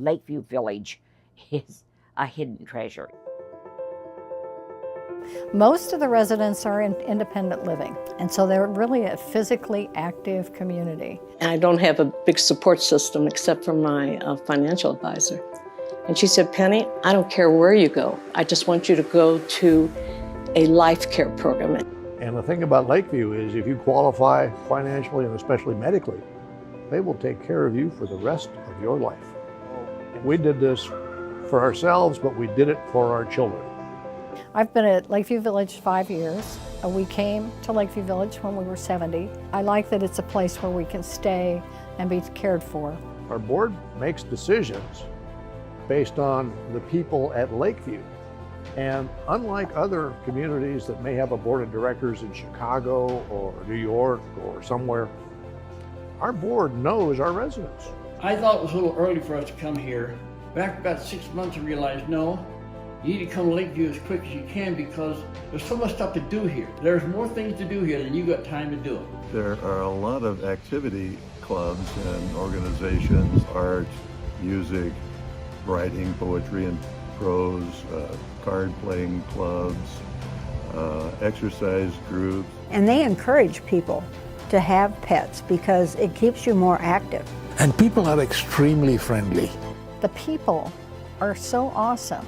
Lakeview Village is a hidden treasure. Most of the residents are in independent living, and so they're really a physically active community. And I don't have a big support system except for my financial advisor. And she said, Penny, I don't care where you go. I just want you to go to a life care program. And the thing about Lakeview is if you qualify financially and especially medically, they will take care of you for the rest of your life. We did this for ourselves, but we did it for our children. I've been at Lakeview Village 5 years. We came to Lakeview Village when we were 70. I like that it's a place where we can stay and be cared for. Our board makes decisions based on the people at Lakeview. And unlike other communities that may have a board of directors in Chicago or New York or somewhere, our board knows our residents. I thought it was a little early for us to come here. But after about 6 months, I realized, no, you need to come to Lakeview as quick as you can because there's so much stuff to do here. There's more things to do here than you got time to do it. There are a lot of activity clubs and organizations, art, music, writing, poetry and prose, card playing clubs, exercise groups. And they encourage people to have pets because it keeps you more active. And people are extremely friendly. The people are so awesome.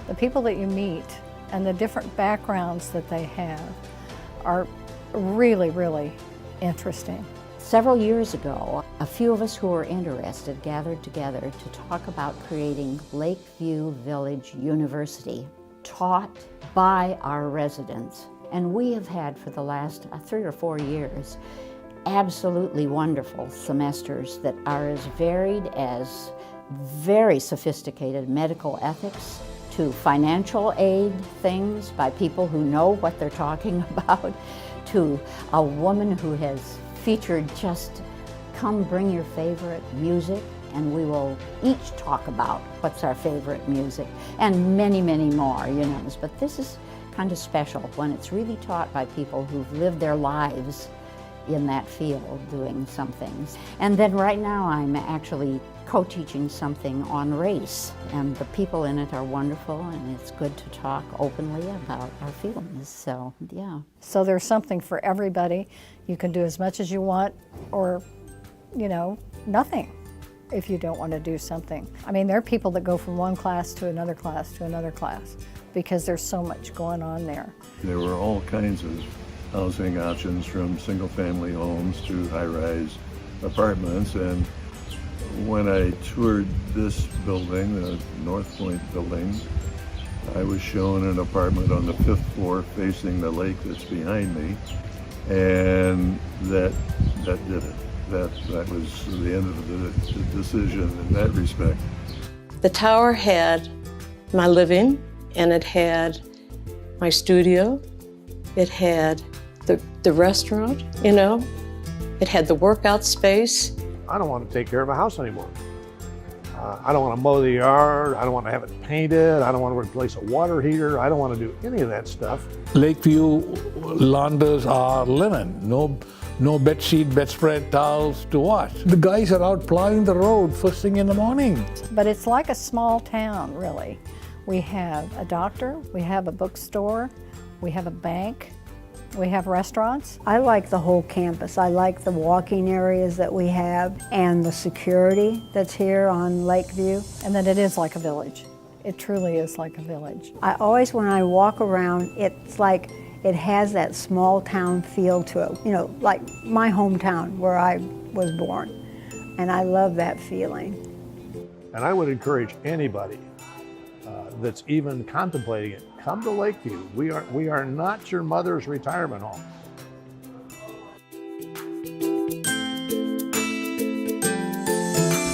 The people that you meet and the different backgrounds that they have are really, really interesting. Several years ago, a few of us who were interested gathered together to talk about creating Lakeview Village University, taught by our residents. And we have had for the last 3 or 4 years absolutely wonderful semesters that are as varied as very sophisticated medical ethics to financial aid things by people who know what they're talking about, to a woman who has featured just come bring your favorite music and we will each talk about what's our favorite music and many, many more, you know. But this is kind of special when it's really taught by people who've lived their lives in that field doing some things. And then right now I'm actually co-teaching something on race, and the people in it are wonderful, and it's good to talk openly about our feelings, so yeah. So there's something for everybody. You can do as much as you want or, you know, nothing if you don't want to do something. I mean, there are people that go from one class to another class to another class because there's so much going on there. There were all kinds of housing options from single-family homes to high-rise apartments, and when I toured this building, the North Point building, I was shown an apartment on the 5th floor facing the lake that's behind me, and that did it. That was the end of the decision in that respect. The tower had my living, and it had my studio, it had the restaurant, you know, it had the workout space. I don't want to take care of a house anymore. I don't want to mow the yard. I don't want to have it painted. I don't want to replace a water heater. I don't want to do any of that stuff. Lakeview launders are linen. No bedsheet, bedspread, towels to wash. The guys are out plowing the road first thing in the morning. But it's like a small town, really. We have a doctor, we have a bookstore, we have a bank, we have restaurants. I like the whole campus. I like the walking areas that we have and the security that's here on Lakeview. And then it is like a village. It truly is like a village. I always, when I walk around, it's like it has that small town feel to it. You know, like my hometown where I was born. And I love that feeling. And I would encourage anybody that's even contemplating it, come to Lakeview. We are not your mother's retirement home.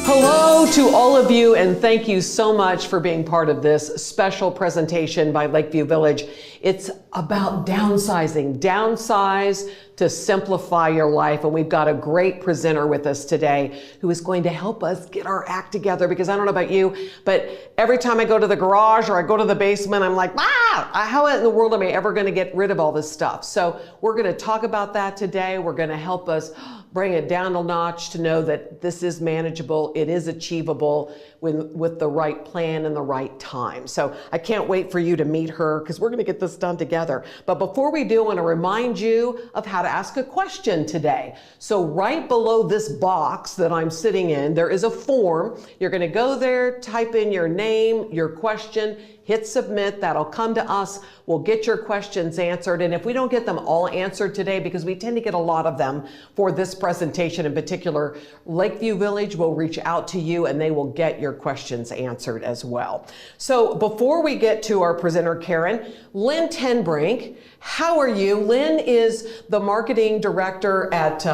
Hello to all of you, and thank you so much for being part of this special presentation by Lakeview Village. It's about downsizing. Downsize to simplify your life. And we've got a great presenter with us today who is going to help us get our act together, because I don't know about you, but every time I go to the garage or I go to the basement, I'm like, how in the world am I ever going to get rid of all this stuff? So we're going to talk about that today. We're going to help us bring it down a notch to know that this is manageable, it is achievable with the right plan and the right time. So I can't wait for you to meet her because we're going to get this done together. But before we do, I want to remind you of how to ask a question today. So right below this box that I'm sitting in, there is a form. You're going to go there, type in your name, your question, hit submit. That'll come to us. We'll get your questions answered. And if we don't get them all answered today, because we tend to get a lot of them for this presentation in particular, Lakeview Village will reach out to you and they will get your questions answered as well. So before we get to our presenter, Karen, Lynn Tenbrink, how are you? Lynn is the marketing director at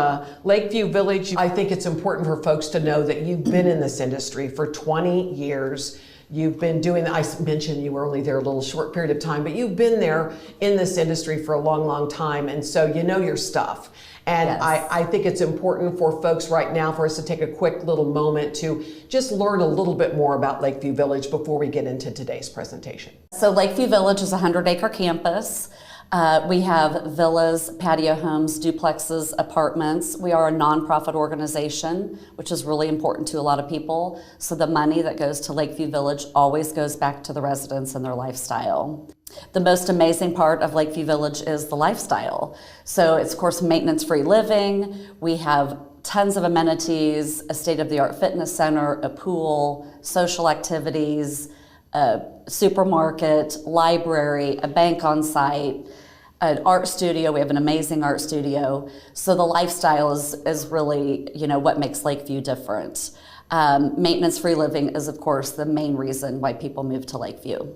Lakeview Village. I think it's important for folks to know that you've been in this industry for 20 years. You've been doing, I mentioned you were only there a little short period of time, but you've been there in this industry for a long, long time. And so you know your stuff. And yes. I think it's important for folks right now for us to take a quick little moment to just learn a little bit more about Lakeview Village before we get into today's presentation. So Lakeview Village is a 100-acre campus. We have villas, patio homes, duplexes, apartments. We are a nonprofit organization, which is really important to a lot of people. So the money that goes to Lakeview Village always goes back to the residents and their lifestyle. The most amazing part of Lakeview Village is the lifestyle. So it's, of course, maintenance-free living. We have tons of amenities, a state-of-the-art fitness center, a pool, social activities, a supermarket, library, a bank on site, an art studio. We have an amazing art studio. So the lifestyle is really, what makes Lakeview different. Maintenance-free living is, of course, the main reason why people move to Lakeview.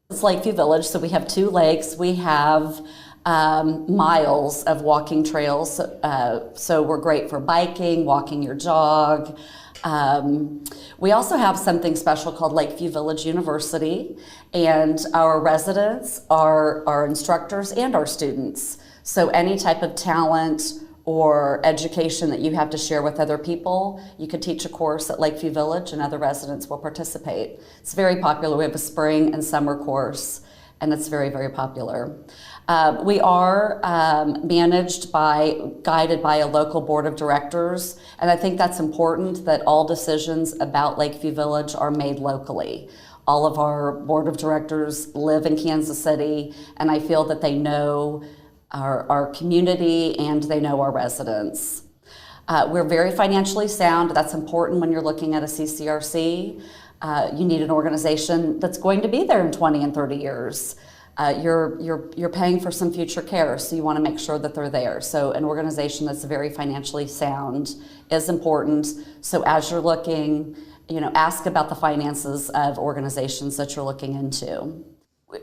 It's Lakeview Village, so we have 2 lakes. We have miles of walking trails, so we're great for biking, walking your dog. We also have something special called Lakeview Village University, and our residents are our instructors and our students. So any type of talent or education that you have to share with other people, you could teach a course at Lakeview Village and other residents will participate. It's very popular. We have a spring and summer course, and it's very, very popular. We are guided by a local board of directors, and I think that's important that all decisions about Lakeview Village are made locally. All of our board of directors live in Kansas City, and I feel that they know our community and they know our residents. We're very financially sound. That's important when you're looking at a CCRC. You need an organization that's going to be there in 20 and 30 years. You're paying for some future care, so you want to make sure that they're there. So an organization that's very financially sound is important. So as you're looking, ask about the finances of organizations that you're looking into.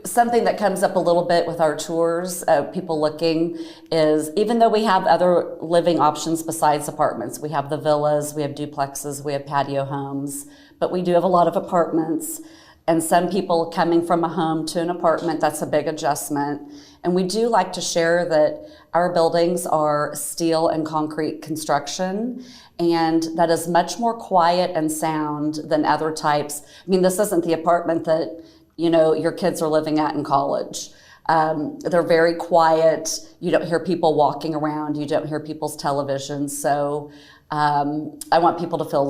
Something that comes up a little bit with our tours, people looking, is even though we have other living options besides apartments, we have the villas, we have duplexes, we have patio homes, but we do have a lot of apartments. And some people coming from a home to an apartment, that's a big adjustment. And we do like to share that our buildings are steel and concrete construction, and that is much more quiet and sound than other types. I mean, this isn't the apartment that your kids are living at in college. They're very quiet. You don't hear people walking around. You don't hear people's televisions. So I want people to feel a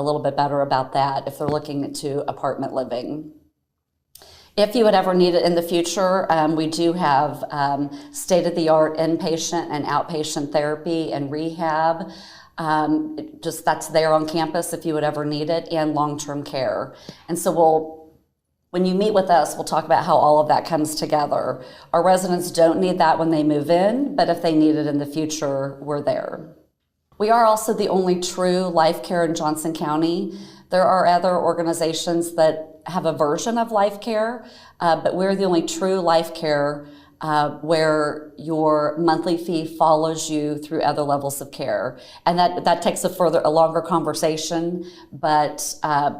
little bit better about that if they're looking into apartment living. If you would ever need it in the future, we do have state-of-the-art inpatient and outpatient therapy and rehab. That's there on campus if you would ever need it, and long-term care. And so when you meet with us, we'll talk about how all of that comes together. Our residents don't need that when they move in, but if they need it in the future, we're there. We are also the only true life care in Johnson County. There are other organizations that have a version of life care, but we're the only true life care where your monthly fee follows you through other levels of care. And that takes a longer conversation, but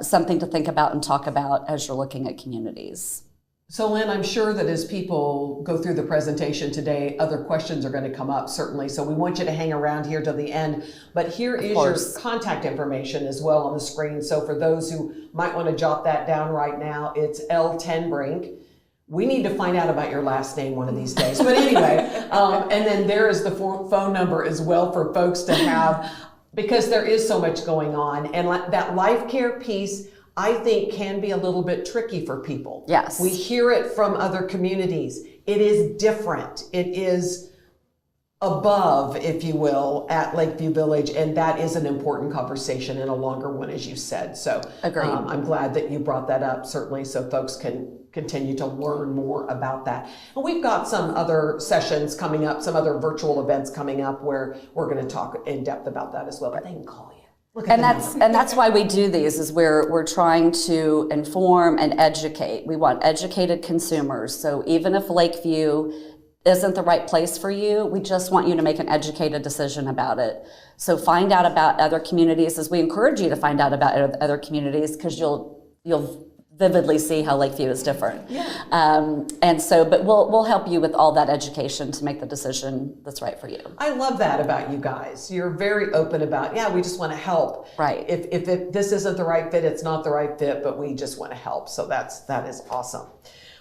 something to think about and talk about as you're looking at communities. So Lynn, I'm sure that as people go through the presentation today, other questions are going to come up, certainly. So we want you to hang around here till the end. But here is your contact information as well on the screen. So for those who might want to jot that down right now, it's L. Tenbrink We need to find out about your last name one of these days. But anyway, and then there is the phone number as well for folks to have, because there is so much going on. And that life care piece, I think, can be a little bit tricky for people. Yes. We hear it from other communities. It is different. It is above, if you will, at Lakeview Village, and that is an important conversation and a longer one, as you said. So Agreed. I'm glad that you brought that up, certainly, so folks can continue to learn more about that. And we've got some other sessions coming up, some other virtual events coming up where we're going to talk in depth about that as well, but they can call you. Look at And that's why we do these, is we're trying to inform and educate. We want educated consumers. So even if Lakeview isn't the right place for you, we just want you to make an educated decision about it. So find out about other communities, as we encourage you to find out about other communities, because you'll vividly see how Lakeview is different. Yeah. But we'll help you with all that education to make the decision that's right for you. I love that about you guys. You're very open about, we just want to help. Right. If this isn't the right fit, it's not the right fit, but we just want to help. So that is awesome.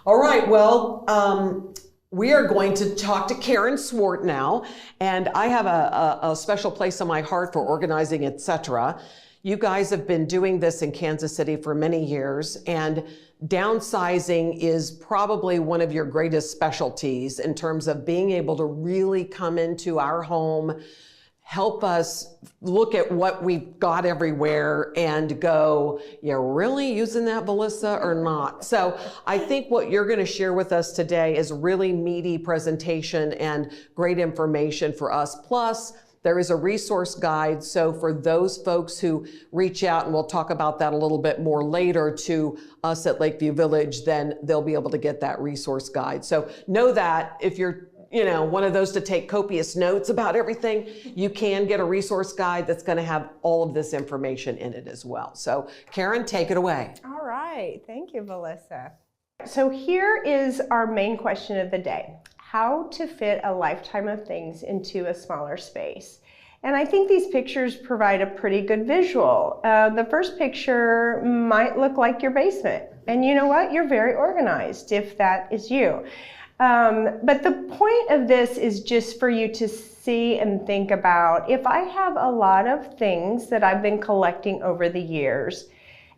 All right, well, we are going to talk to Karen Swart now, and I have a special place in my heart for organizing, etc. You guys have been doing this in Kansas City for many years, and downsizing is probably one of your greatest specialties in terms of being able to really come into our home, help us look at what we've got everywhere and go, you're really using that, Melissa, or not? So I think what you're going to share with us today is really meaty presentation and great information for us. Plus, there is a resource guide. So for those folks who reach out, and we'll talk about that a little bit more later, to us at Lakeview Village, then they'll be able to get that resource guide. So know that if you're one of those to take copious notes about everything, you can get a resource guide that's going to have all of this information in it as well. So Karen, take it away. All right. Thank you, Melissa. So here is our main question of the day: how to fit a lifetime of things into a smaller space. And I think these pictures provide a pretty good visual. The first picture might look like your basement. And you know what? You're very organized if that is you. But the point of this is just for you to see and think about, if I have a lot of things that I've been collecting over the years,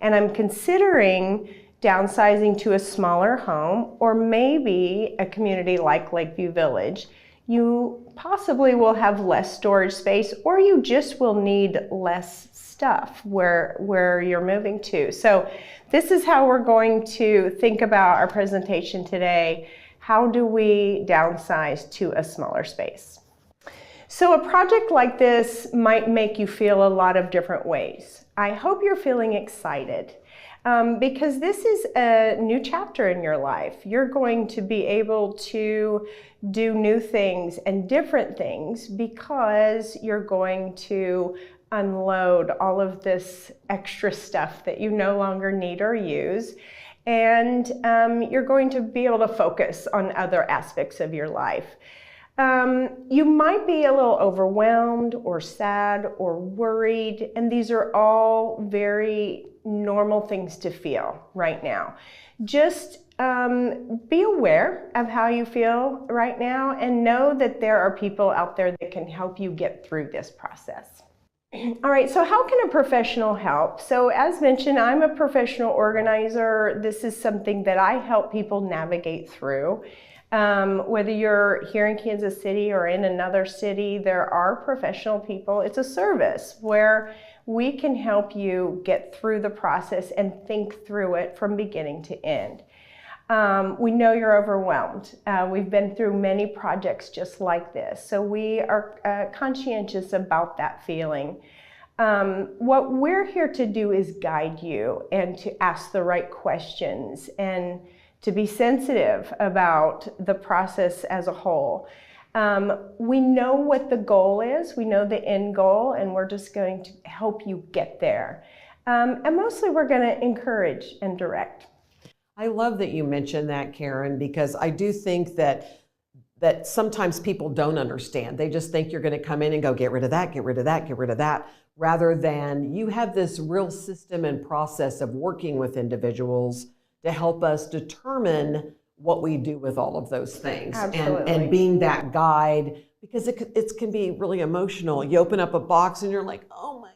and I'm considering downsizing to a smaller home, or maybe a community like Lakeview Village, you possibly will have less storage space, or you just will need less stuff where you're moving to. So this is how we're going to think about our presentation today. How do we downsize to a smaller space? So a project like this might make you feel a lot of different ways. I hope you're feeling excited. Because this is a new chapter in your life. You're going to be able to do new things and different things because you're going to unload all of this extra stuff that you no longer need or use. And you're going to be able to focus on other aspects of your life. You might be a little overwhelmed or sad or worried, and these are all very normal things to feel right now. Just be aware of how you feel right now, and know that there are people out there that can help you get through this process. All right, so how can a professional help? So as mentioned, I'm a professional organizer. This is something that I help people navigate through. Whether you're here in Kansas City or in another city, there are professional people. It's a service where we can help you get through the process and think through it from beginning to end. We know you're overwhelmed. We've been through many projects just like this, so we are conscientious about that feeling. What we're here to do is guide you and to ask the right questions and to be sensitive about the process as a whole. We know what the goal is, we know the end goal, and we're just going to help you get there. And mostly we're going to encourage and direct. I love that you mentioned that, Karen, because I do think that sometimes people don't understand. They just think you're going to come in and go, get rid of that, get rid of that, get rid of that, rather than you have this real system and process of working with individuals to help us determine what we do with all of those things. Absolutely. And being that guide, because it can be really emotional. You open up a box and you're like, oh my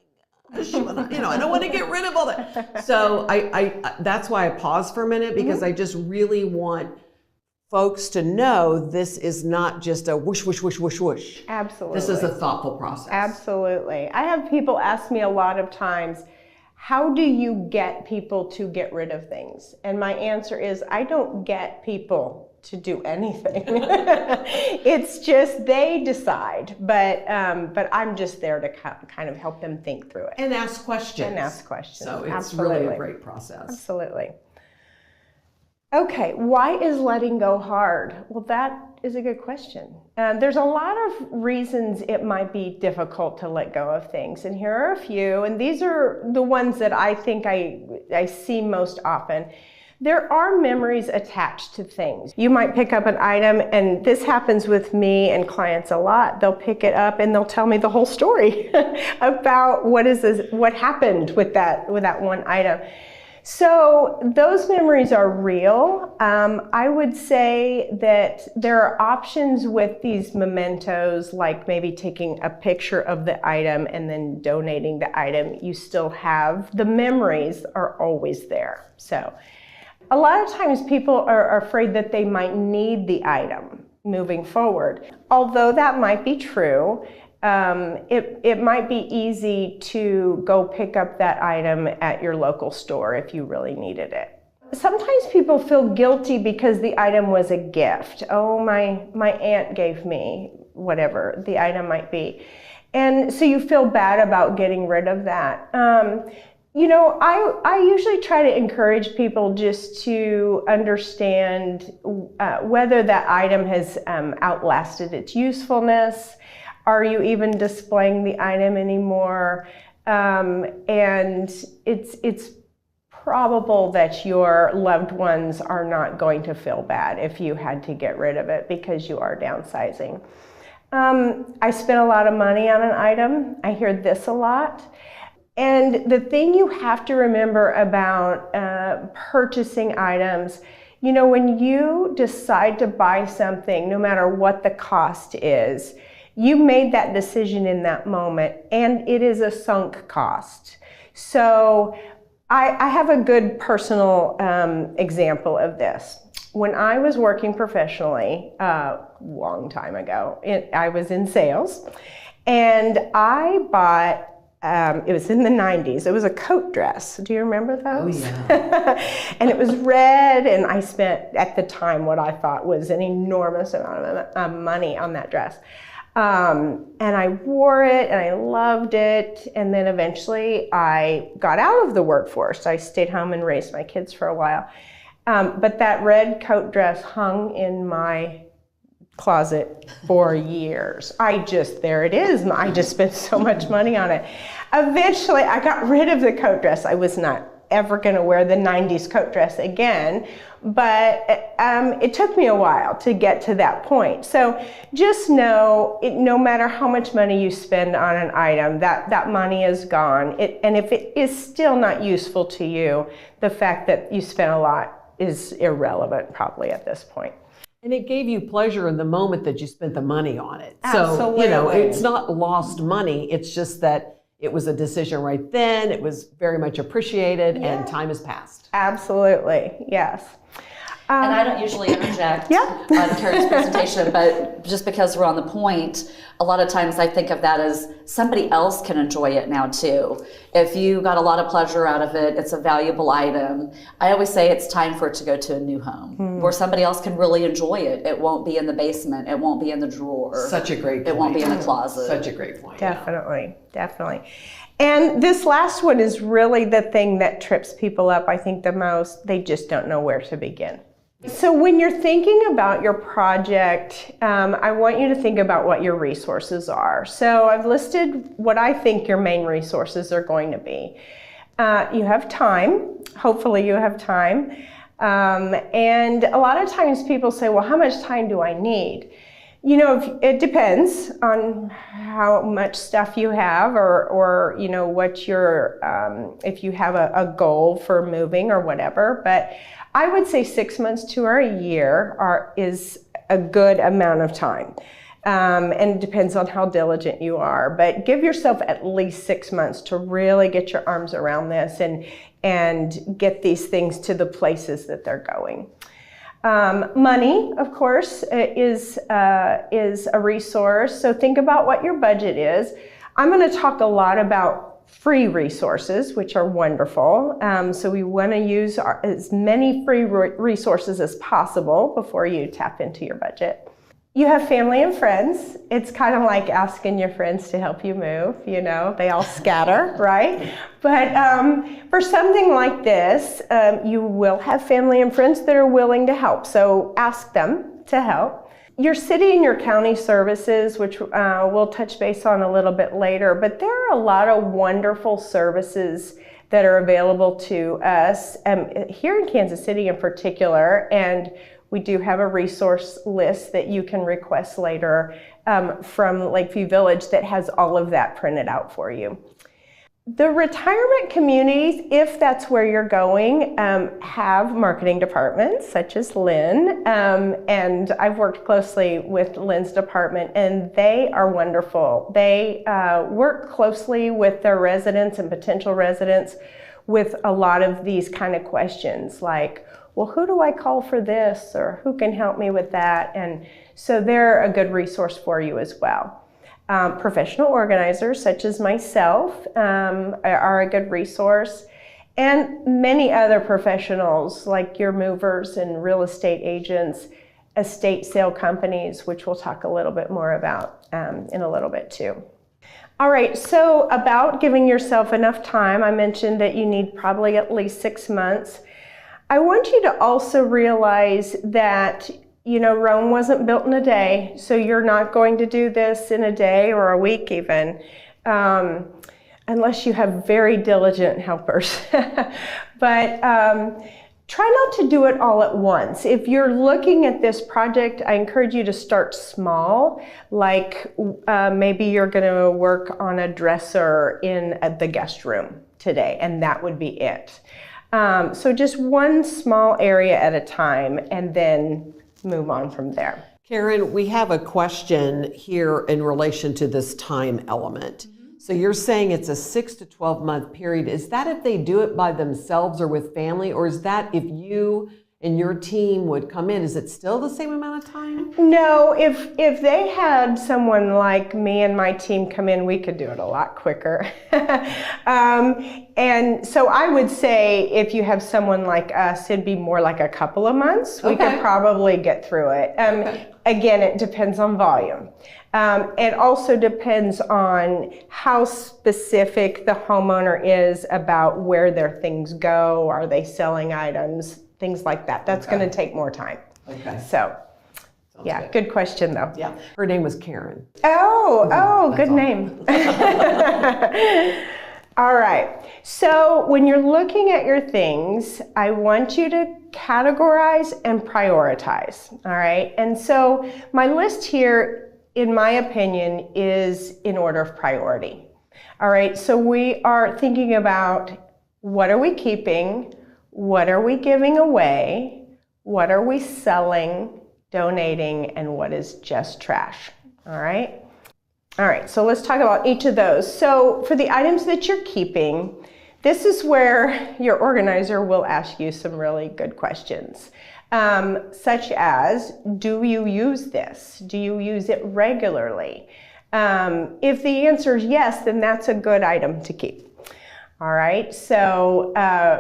gosh, I don't want to get rid of all that. So I that's why I pause for a minute, because I just really want folks to know this is not just a whoosh, whoosh, whoosh, whoosh, whoosh. Absolutely. This is a thoughtful process. Absolutely. I have people ask me a lot of times, how do you get people to get rid of things? And my answer is, I don't get people to do anything. It's just they decide, but I'm just there to kind of help them think through it. And ask questions. So it's Absolutely. really a great process. Absolutely. Okay, why is letting go hard? Well, that is a good question. There's a lot of reasons it might be difficult to let go of things, and here are a few, and these are the ones that I think I see most often. There are memories attached to things. You might pick up an item, and this happens with me and clients a lot. They'll pick it up and they'll tell me the whole story about what happened with that one item. So those memories are real. I would say that there are options with these mementos, like maybe taking a picture of the item and then donating the item. You still have, the memories are always there. So a lot of times people are afraid that they might need the item moving forward. Although that might be true, it might be easy to go pick up that item at your local store if you really needed it. Sometimes people feel guilty because the item was a gift. Oh, my aunt gave me whatever the item might be. And so you feel bad about getting rid of that. I usually try to encourage people just to understand whether that item has outlasted its usefulness. Are you even displaying the item anymore? And it's probable that your loved ones are not going to feel bad if you had to get rid of it because you are downsizing. I spent a lot of money on an item. I hear this a lot. And the thing you have to remember about purchasing items, when you decide to buy something, no matter what the cost is, you made that decision in that moment, and it is a sunk cost. So I have a good personal example of this. When I was working professionally a long time ago, I was in sales, and I bought, it was in the 90s, it was a coat dress. Do you remember those? Oh, yeah. And it was red, and I spent, at the time, what I thought was an enormous amount of money on that dress. And I wore it and I loved it, and then eventually I got out of the workforce. I stayed home and raised my kids for a while. But that red coat dress hung in my closet for years. There it is. I just spent so much money on it. Eventually I got rid of the coat dress. I was not ever going to wear the 90s coat dress again, but it took me a while to get to that point. So just know, no matter how much money you spend on an item, that money is gone. And if it is still not useful to you, the fact that you spent a lot is irrelevant probably at this point. And it gave you pleasure in the moment that you spent the money on it. Absolutely. So, it's not lost money. It's just that it was a decision right then. It was very much appreciated, and time has passed. Absolutely, yes. And I don't usually interject on Carrie's presentation, but just because we're on the point, a lot of times I think of that as somebody else can enjoy it now too. If you got a lot of pleasure out of it, it's a valuable item. I always say it's time for it to go to a new home where somebody else can really enjoy it. It won't be in the basement. It won't be in the drawer. Such a great point. It won't be in the closet. Such a great point. Definitely, definitely. And this last one is really the thing that trips people up, I think, the most. They just don't know where to begin. So when you're thinking about your project, I want you to think about what your resources are. So I've listed what I think your main resources are going to be. You have time. Hopefully you have time. And a lot of times people say, well, how much time do I need? You know, it depends on how much stuff you have, or you know, what your, if you have a goal for moving or whatever. But I would say 6 months to a year is a good amount of time. And it depends on how diligent you are. But give yourself at least 6 months to really get your arms around this and get these things to the places that they're going. Money, of course, is a resource. So think about what your budget is. I'm going to talk a lot about free resources, which are wonderful. So we want to use as many free resources as possible before you tap into your budget. You have family and friends. It's kind of like asking your friends to help you move, you know, they all scatter, right? But for something like this, you will have family and friends that are willing to help. So ask them to help. Your city and your county services, which we'll touch base on a little bit later, but there are a lot of wonderful services that are available to us here in Kansas City in particular. And we do have a resource list that you can request later from Lakeview Village that has all of that printed out for you. The retirement communities, if that's where you're going, have marketing departments such as Lynn, and I've worked closely with Lynn's department, and they are wonderful. They work closely with their residents and potential residents with a lot of these kind of questions like, well, who do I call for this, or who can help me with that? And so they're a good resource for you as well. Professional organizers such as myself are a good resource, and many other professionals like your movers and real estate agents, estate sale companies, which we'll talk a little bit more about in a little bit too. All right, so about giving yourself enough time, I mentioned that you need probably at least 6 months. I want you to also realize that, you know, Rome wasn't built in a day, so you're not going to do this in a day or a week even, unless you have very diligent helpers. But try not to do it all at once. If you're looking at this project, I encourage you to start small, like maybe you're going to work on a dresser in the guest room today, and that would be it. So just one small area at a time, and then move on from there. Karen, we have a question here in relation to this time element. So you're saying it's a 6 to 12 month period. Is that if they do it by themselves or with family, or is that if you and your team would come in? Is it still the same amount of time? No, if they had someone like me and my team come in, we could do it a lot quicker. And so I would say if you have someone like us, it'd be more like a couple of months. We could probably get through it. Again, it depends on volume. It also depends on how specific the homeowner is about where their things go. Are they selling items? Things like that. That's going to take more time. Okay. So, yeah, good question though. Yeah. Her name was Karen. Oh, good name. All right. So when you're looking at your things, I want you to categorize and prioritize. All right. And so my list here, in my opinion, is in order of priority. All right. So we are thinking about, what are we keeping? What are we giving away? What are we selling, donating, and what is just trash? All right? All right, so let's talk about each of those. So for the items that you're keeping, this is where your organizer will ask you some really good questions, such as, do you use this? Do you use it regularly? If the answer is yes, then that's a good item to keep. All right, so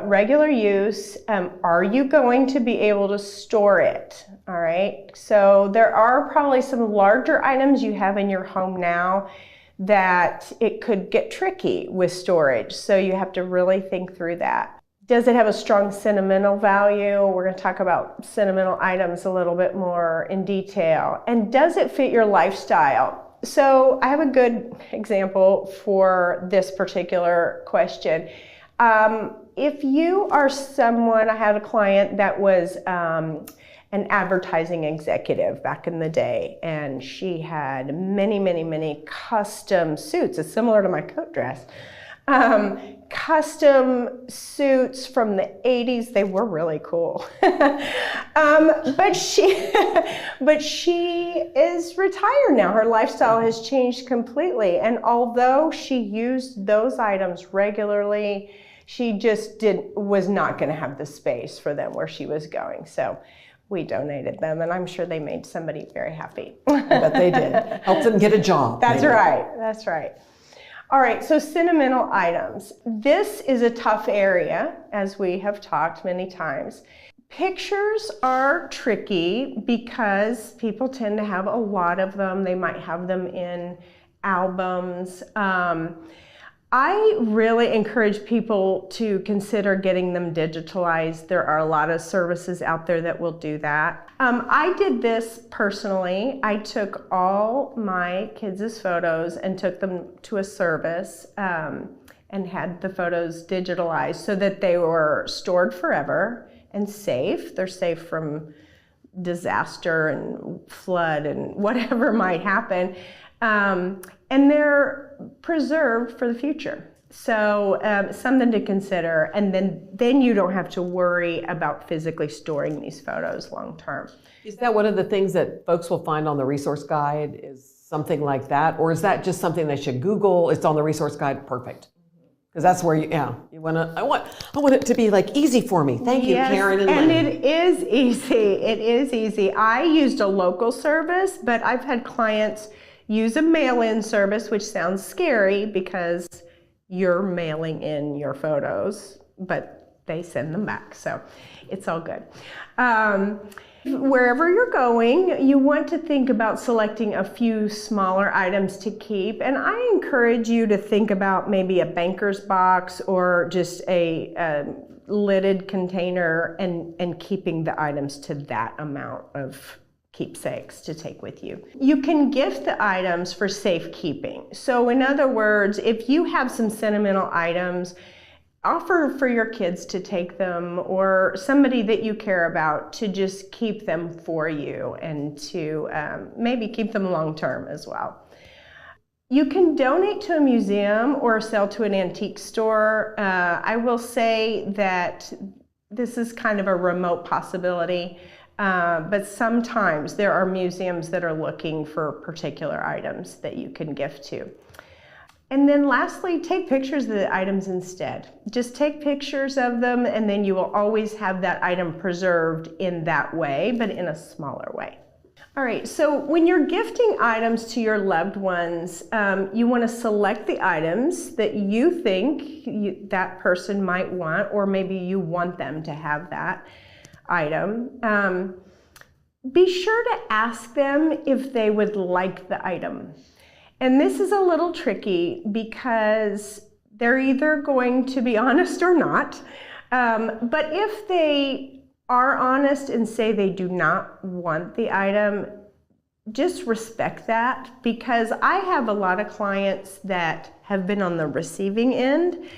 regular use, are you going to be able to store it? All right, so there are probably some larger items you have in your home now that it could get tricky with storage, so you have to really think through that. Does it have a strong sentimental value? We're going to talk about sentimental items a little bit more in detail. And does it fit your lifestyle? So I have a good example for this particular question. If you are someone, I had a client that was an advertising executive back in the day, and she had many, many, many custom suits. It's similar to my coat dress. Custom suits from the 80s. They were really cool. But she is retired now. Her lifestyle has changed completely. And although she used those items regularly, she just was not going to have the space for them where she was going. So we donated them, and I'm sure they made somebody very happy. I bet they did. Helped them get a job. That's right. That's right. All right, so sentimental items. This is a tough area, as we have talked many times. Pictures are tricky because people tend to have a lot of them. They might have them in albums. I really encourage people to consider getting them digitalized. There are a lot of services out there that will do that. I did this personally. I took all my kids' photos and took them to a service and had the photos digitalized so that they were stored forever and safe. They're safe from disaster and flood and whatever might happen. And they're preserved for the future. So something to consider, and then you don't have to worry about physically storing these photos long term. Is that one of the things that folks will find on the resource guide, is something like that? Or is that just something they should Google? It's on the resource guide, perfect. Because that's where you want to, I want it to be like easy for me. Thank you, Karen and Lynn. And it is easy, it is easy. I used a local service, but I've had clients use a mail-in service, which sounds scary because you're mailing in your photos, but they send them back, so it's all good. Wherever you're going, you want to think about selecting a few smaller items to keep, and I encourage you to think about maybe a banker's box or just a lidded container and keeping the items to that amount of keepsakes to take with you. You can gift the items for safekeeping. So in other words, if you have some sentimental items, offer for your kids to take them, or somebody that you care about to just keep them for you, and to maybe keep them long term as well. You can donate to a museum or sell to an antique store. I will say that this is kind of a remote possibility. But sometimes there are museums that are looking for particular items that you can gift to. And then lastly, take pictures of the items instead. Just take pictures of them, and then you will always have that item preserved in that way, but in a smaller way. All right, so when you're gifting items to your loved ones, you want to select the items that you think that person might want, or maybe you want them to have that item. Be sure to ask them if they would like the item. And this is a little tricky because they're either going to be honest or not. But if they are honest and say they do not want the item, just respect that, because I have a lot of clients that have been on the receiving end,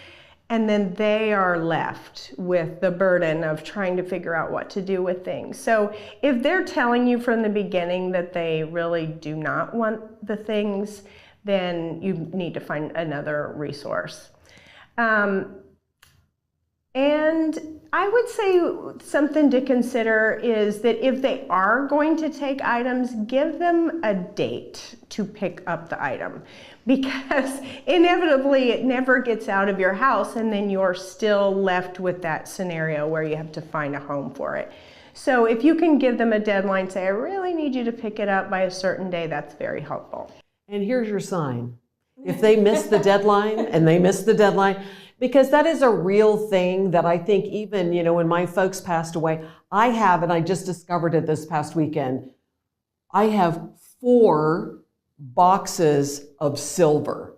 and then they are left with the burden of trying to figure out what to do with things. So if they're telling you from the beginning that they really do not want the things, then you need to find another resource. And I would say something to consider is that if they are going to take items, give them a date to pick up the item, because inevitably it never gets out of your house, and then you're still left with that scenario where you have to find a home for it. So if you can give them a deadline, say, I really need you to pick it up by a certain day, that's very helpful. And here's your sign. If they miss the deadline, and they miss the deadline, because that is a real thing that I think even, when my folks passed away, I have, and I just discovered it this past weekend, I have 4 boxes of silver.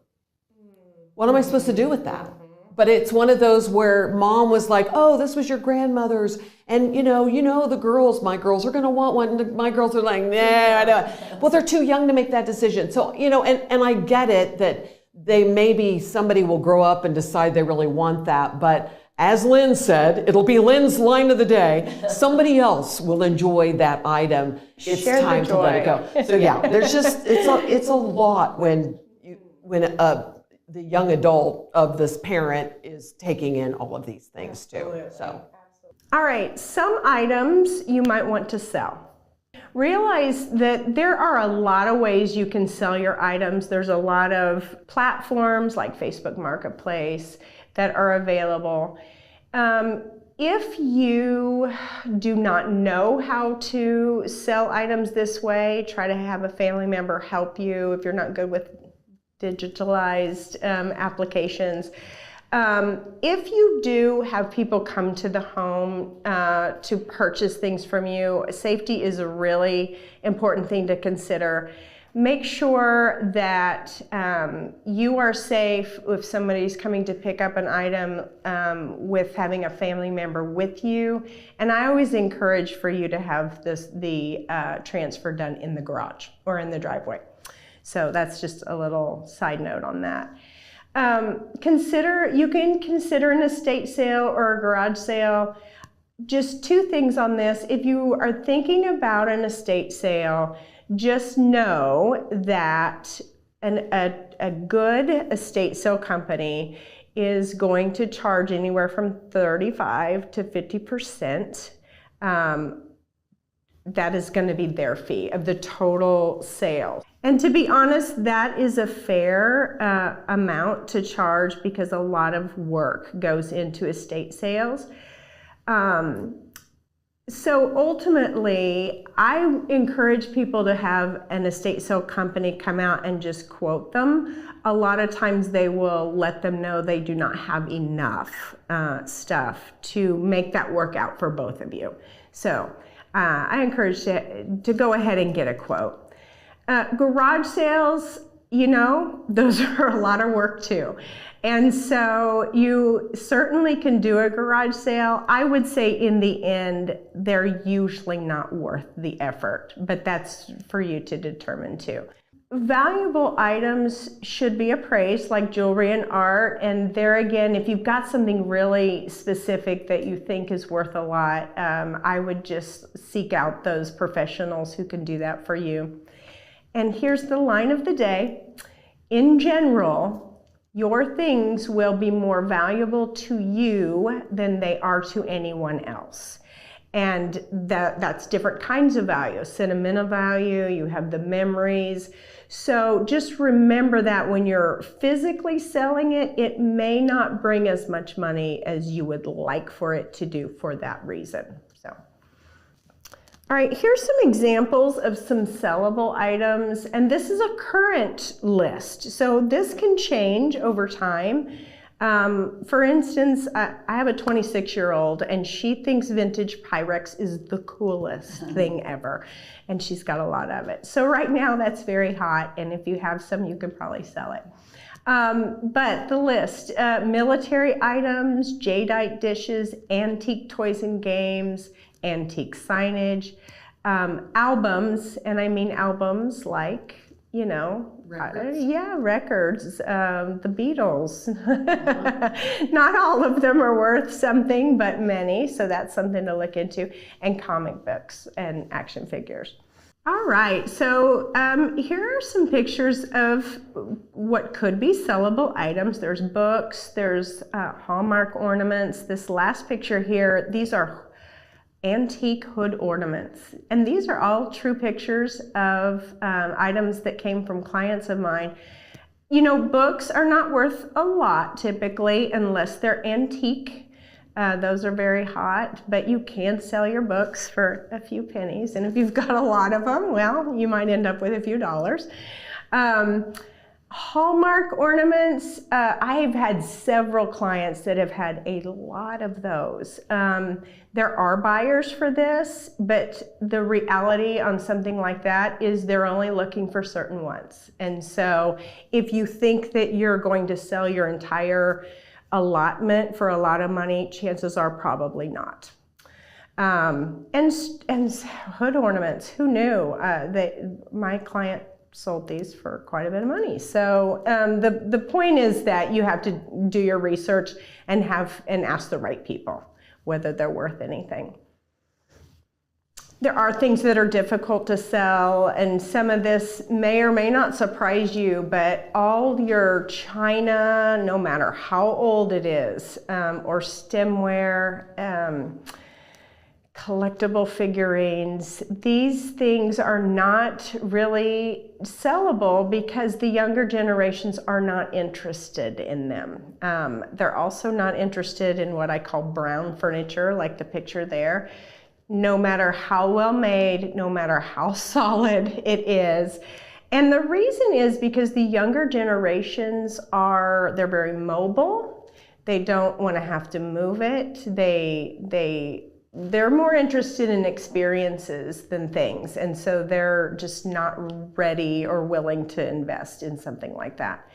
What am I supposed to do with that? But it's one of those where mom was like, oh, this was your grandmother's. And the girls, my girls are going to want one. And my girls are like, nah, I don't. Well, they're too young to make that decision. So, and I get it that somebody will grow up and decide they really want that. But as Lynn said, it'll be Lynn's line of the day. Somebody else will enjoy that item. It's Share the time to let it go. So yeah, there's just, it's a lot when the young adult of this parent is taking in all of these things too. So. All right, some items you might want to sell. Realize that there are a lot of ways you can sell your items. There's a lot of platforms like Facebook Marketplace that are available. If you do not know how to sell items this way, try to have a family member help you if you're not good with digitalized applications. If you do have people come to the home to purchase things from you, safety is a really important thing to consider. Make sure that you are safe if somebody's coming to pick up an item with having a family member with you. And I always encourage for you to have the transfer done in the garage or in the driveway. So that's just a little side note on that. You can consider an estate sale or a garage sale. Just two things on this. If you are thinking about an estate sale, just know that a good estate sale company is going to charge anywhere from 35 to 50%. That is going to be their fee of the total sale. And to be honest, that is a fair amount to charge because a lot of work goes into estate sales. So ultimately, I encourage people to have an estate sale company come out and just quote them. A lot of times they will let them know they do not have enough stuff to make that work out for both of you. So I encourage you to go ahead and get a quote. Garage sales, you know, those are a lot of work too. And so you certainly can do a garage sale. I would say in the end, they're usually not worth the effort, but that's for you to determine too. Valuable items should be appraised, like jewelry and art. And there again, if you've got something really specific that you think is worth a lot, I would just seek out those professionals who can do that for you. And here's the line of the day. In general, your things will be more valuable to you than they are to anyone else. And that's different kinds of value. Sentimental value, you have the memories. So just remember that when you're physically selling it, it may not bring as much money as you would like for it to do for that reason. So. All right, here's some examples of some sellable items, and this is a current list. So this can change over time. For instance, I have a 26-year-old and she thinks vintage Pyrex is the coolest thing ever, and she's got a lot of it. So right now that's very hot, and if you have some, you could probably sell it. But the list, military items, jadeite dishes, antique toys and games, antique signage, albums, and I mean albums like, you know, records, the Beatles. Not all of them are worth something, but many, so that's something to look into, and comic books and action figures. All right, so here are some pictures of what could be sellable items. There's books, there's Hallmark ornaments. This last picture here, these are antique hood ornaments. And these are all true pictures of items that came from clients of mine. You know, books are not worth a lot typically unless they're antique. Those are very hot, but you can sell your books for a few pennies. And if you've got a lot of them, well, you might end up with a few dollars. Hallmark ornaments, I've had several clients that have had a lot of those. There are buyers for this, but the reality on something like that is they're only looking for certain ones. And so if you think that you're going to sell your entire allotment for a lot of money, chances are probably not. And hood ornaments, who knew? My client sold these for quite a bit of money. So the point is that you have to do your research and ask the right people whether they're worth anything. There are things that are difficult to sell, and some of this may or may not surprise you, but all your china, no matter how old it is, or stemware, collectible figurines, these things are not really sellable because the younger generations are not interested in them. They're also not interested in what I call brown furniture, like the picture there. No matter how well made, no matter how solid it is. And the reason is because the younger generations they're very mobile. They don't want to have to move it. They're more interested in experiences than things. And so they're just not ready or willing to invest in something like that.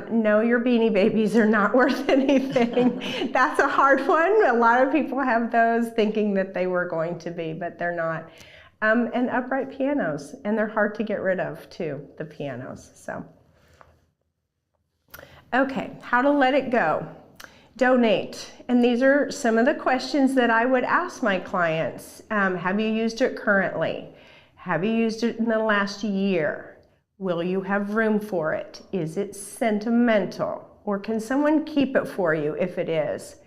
No, your Beanie Babies are not worth anything. That's a hard one. A lot of people have those thinking that they were going to be, but they're not. And upright pianos, and they're hard to get rid of too, the pianos. So, okay, how to let it go. Donate. And these are some of the questions that I would ask my clients. Have you used it currently? Have you used it in the last year? Will you have room for it? Is it sentimental? Or can someone keep it for you if it is?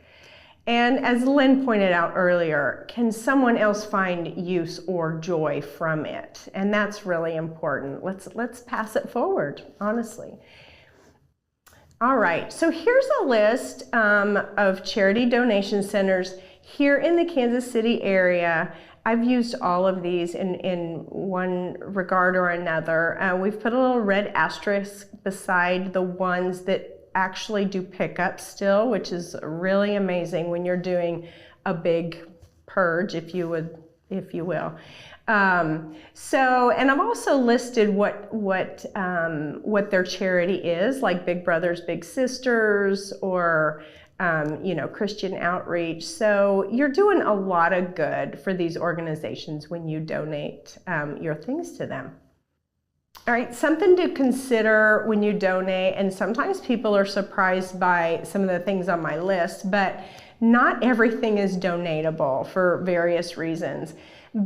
And as Lynn pointed out earlier, can someone else find use or joy from it? And that's really important. Let's pass it forward, honestly. All right, so here's a list of charity donation centers here in the Kansas City area. I've used all of these in one regard or another. We've put a little red asterisk beside the ones that actually do pickup still, which is really amazing when you're doing a big purge, if you will. And I've also listed what their charity is, like Big Brothers Big Sisters, or Christian Outreach. So you're doing a lot of good for these organizations when you donate your things to them. All right, something to consider when you donate, and sometimes people are surprised by some of the things on my list, but not everything is donatable for various reasons.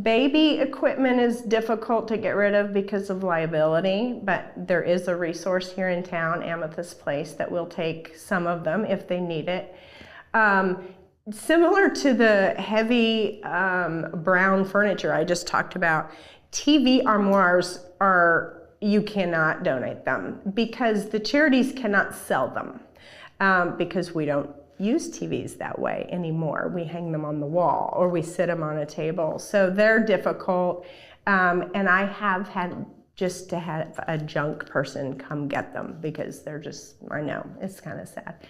Baby equipment is difficult to get rid of because of liability, but there is a resource here in town, Amethyst Place, that will take some of them if they need it. Similar to the heavy brown furniture I just talked about, TV armoires you cannot donate them because the charities cannot sell them because we don't use TVs that way anymore. We hang them on the wall or we sit them on a table. So they're difficult. And I have had just to have a junk person come get them because they're just, I know, it's kind of sad.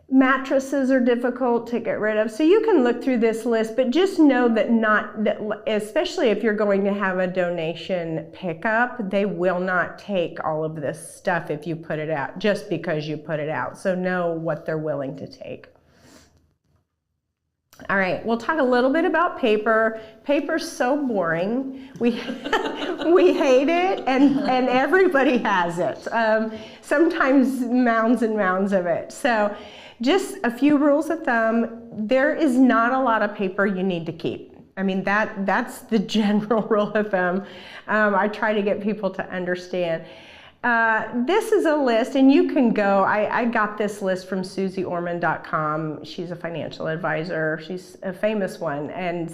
Mattresses are difficult to get rid of. So you can look through this list, but just know that especially if you're going to have a donation pickup, they will not take all of this stuff if you put it out, just because you put it out. So know what they're willing to take. All right, we'll talk a little bit about paper. Paper's so boring. We hate it, and everybody has it. Sometimes mounds and mounds of it. So just a few rules of thumb. There is not a lot of paper you need to keep. I mean, that's the general rule of thumb. I try to get people to understand. This is a list, and you can go, I got this list from SusieOrman.com. She's a financial advisor. She's a famous one, and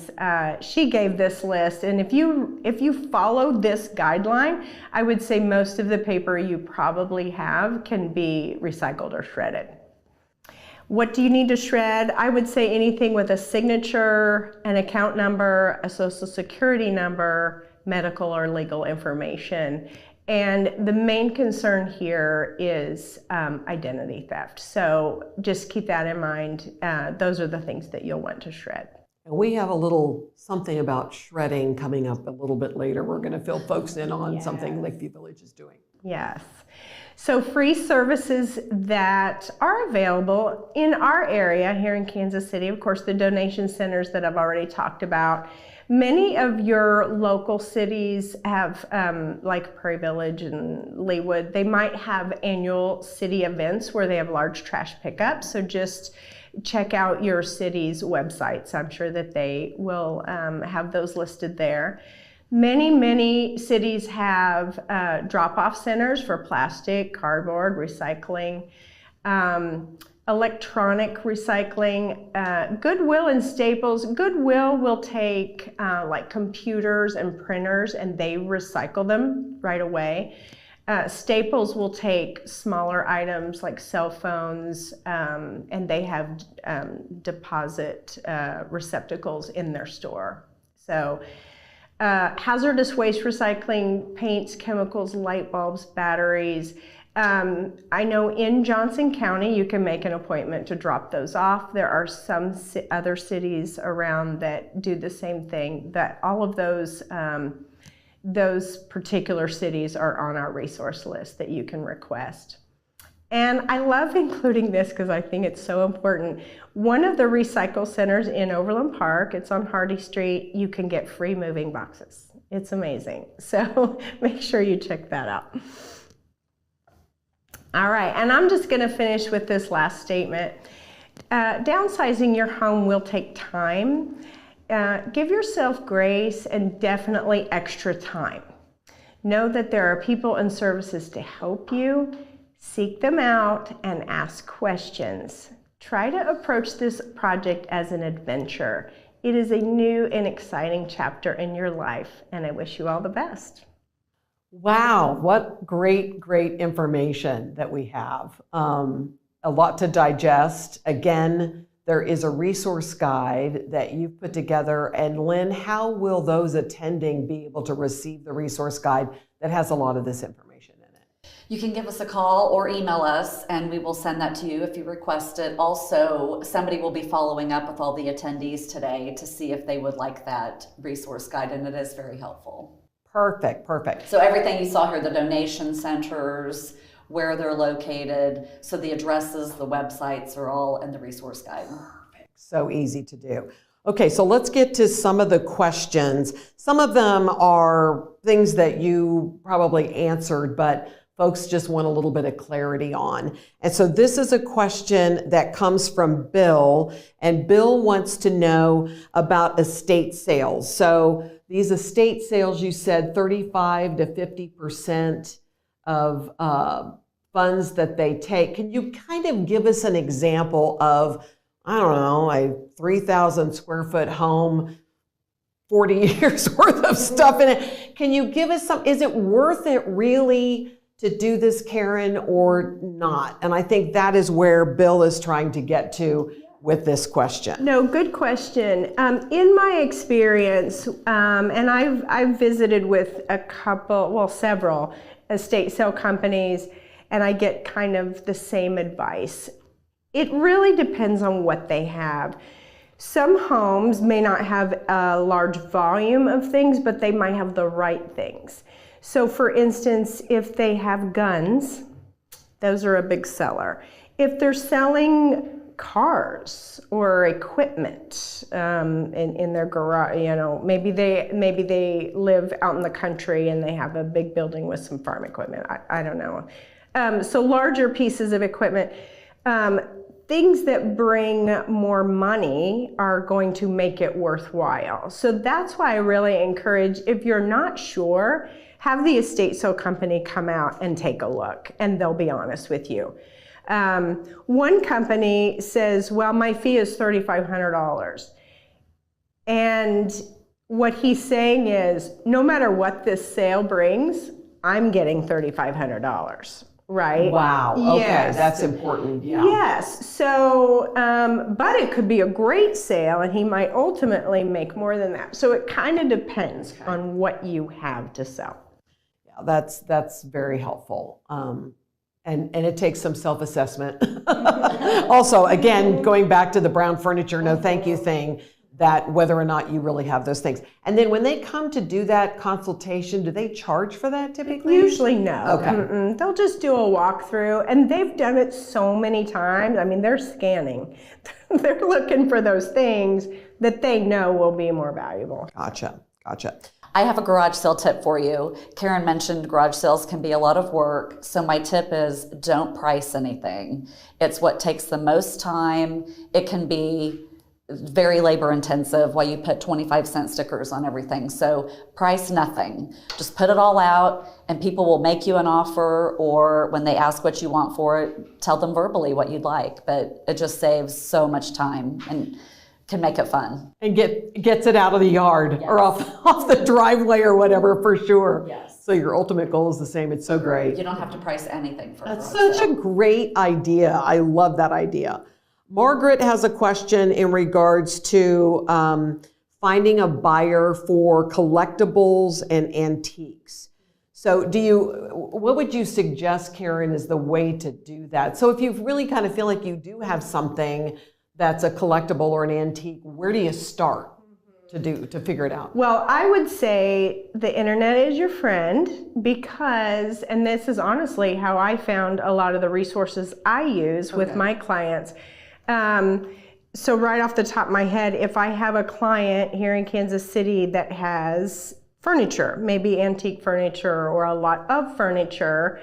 she gave this list. And if you follow this guideline, I would say most of the paper you probably have can be recycled or shredded. What do you need to shred? I would say anything with a signature, an account number, a social security number, medical or legal information. And the main concern here is identity theft. So just keep that in mind. Those are the things that you'll want to shred. We have a little something about shredding coming up a little bit later. We're going to fill folks in on something Lakeview Village is doing. Yes. So free services that are available in our area here in Kansas City, of course, the donation centers that I've already talked about, Many of your local cities have, like Prairie Village and Leawood, they might have annual city events where they have large trash pickups. So just check out your city's websites. I'm sure that they will have those listed there. Many cities have drop-off centers for plastic, cardboard, recycling, electronic recycling. Goodwill and Staples. Goodwill will take like computers and printers and they recycle them right away. Staples will take smaller items like cell phones, and they have deposit receptacles in their store. So hazardous waste recycling, paints, chemicals, light bulbs, batteries. I know in Johnson County you can make an appointment to drop those off. There are some other cities around that do the same thing. That all of those particular cities are on our resource list that you can request. And I love including this because I think it's so important. One of the recycle centers in Overland Park, it's on Hardy Street, you can get free moving boxes. It's amazing. So make sure you check that out. All right, and I'm just gonna finish with this last statement. Downsizing your home will take time. Give yourself grace and definitely extra time. Know that there are people and services to help you. Seek them out and ask questions. Try to approach this project as an adventure. It is a new and exciting chapter in your life, and I wish you all the best. Wow, what great information that we have. A lot to digest. Again, there is a resource guide that you've put together. And Lynn, how will those attending be able to receive the resource guide that has a lot of this information in it? You can give us a call or email us and we will send that to you if you request it. Also, somebody will be following up with all the attendees today to see if they would like that resource guide, and it is very helpful. Perfect. So everything you saw here, the donation centers, where they're located, so the addresses, the websites are all in the resource guide. Perfect. So easy to do. Okay, so let's get to some of the questions. Some of them are things that you probably answered, but folks just want a little bit of clarity on. And so this is a question that comes from Bill, and Bill wants to know about estate sales. So these estate sales, you said 35 to 50% of funds that they take. Can you kind of give us an example of, I don't know, a 3,000 square foot home, 40 years worth of stuff in it? Can you give us some, is it worth it really to do this, Karen, or not? And I think that is where Bill is trying to get to with this question. No, good question. In my experience, and I've visited with several estate sale companies, and I get kind of the same advice. It really depends on what they have. Some homes may not have a large volume of things, but they might have the right things. So for instance, if they have guns, those are a big seller. If they're selling cars or equipment in their garage, maybe they live out in the country and they have a big building with some farm equipment. I don't know. So larger pieces of equipment, things that bring more money are going to make it worthwhile. So that's why I really encourage, if you're not sure, have the estate sale company come out and take a look, and they'll be honest with you. One company says, well, my fee is $3,500. And what he's saying is, no matter what this sale brings, I'm getting $3,500, right? Wow, okay, yes. That's important, yeah. Yes, so, but it could be a great sale and he might ultimately make more than that. So it kind of depends on what you have to sell. Yeah, that's very helpful. And it takes some self-assessment. Also, again, going back to the brown furniture, no thank you thing, that whether or not you really have those things. And then when they come to do that consultation, do they charge for that typically? Usually no. Okay. They'll just do a walkthrough, and they've done it so many times. I mean, they're scanning. They're looking for those things. that they know will be more valuable. Gotcha. I have a garage sale tip for you. Karen mentioned garage sales can be a lot of work. So my tip is don't price anything. It's what takes the most time. It can be very labor intensive while you put 25-cent stickers on everything. So price nothing. Just put it all out and people will make you an offer, or when they ask what you want for it, tell them verbally what you'd like. But it just saves so much time and can make it fun. And gets it out of the yard, yes, or off the driveway or whatever, for sure. Yes. So your ultimate goal is the same. It's so great. You don't have to price anything for That's a garage such sale. a great idea. I love that idea. Margaret has a question in regards to finding a buyer for collectibles and antiques. So what would you suggest, Karen, is the way to do that? So if you really kind of feel like you do have something that's a collectible or an antique, where do you start to figure it out? Well, I would say the internet is your friend because, and this is honestly how I found a lot of the resources I use with my clients. So right off the top of my head, if I have a client here in Kansas City that has furniture, maybe antique furniture or a lot of furniture,